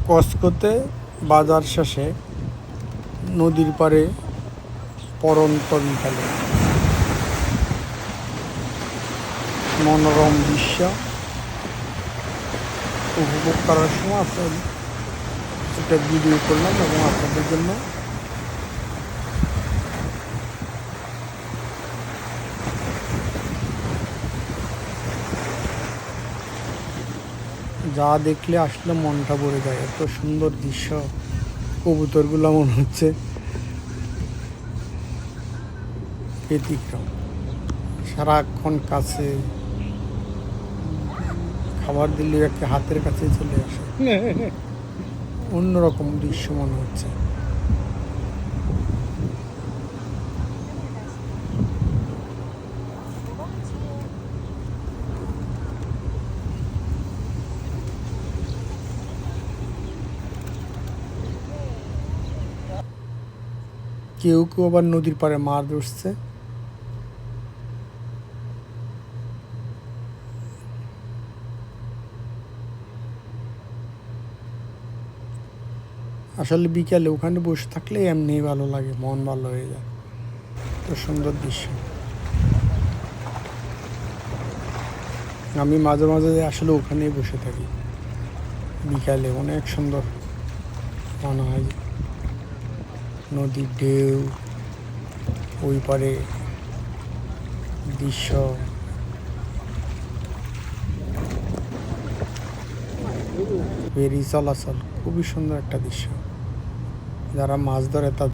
কসকোতে বাজার শেষে নদীর পাড়ে পড়ন্ত বিকালে মনোরম দৃশ্য উপভোগ করার সময় আপনার একটা ভিডিও করলাম এবং আপনাদের জন্য যা দেখলে আসলে মনটা ভরে যায়। এত সুন্দর দৃশ্য, কবুতরগুলো মনে হচ্ছে ব্যতিক্রম, সারাক্ষণ কাছে, খাবার দিলে একটা হাতের কাছে চলে আসে, অন্যরকম দৃশ্য মনে হচ্ছে। কেউ কেউ আবার নদীর পাড়ে মাছ ধরছে। আসলে বিকালে ওখানে বসে থাকলে এমনি ভালো লাগে, মন ভালো হয়ে যায়। তো সুন্দর দৃশ্য। আমি মাঝে মাঝে আসলে ওখানেই বসে থাকি বিকালে, অনেক সুন্দর মনে হয়। নদীর ঢেউ, ওই পারে দৃশ্য, ফেরি চলাচল, খুবই সুন্দর একটা দৃশ্য। যারা মাছ ধরে তাদের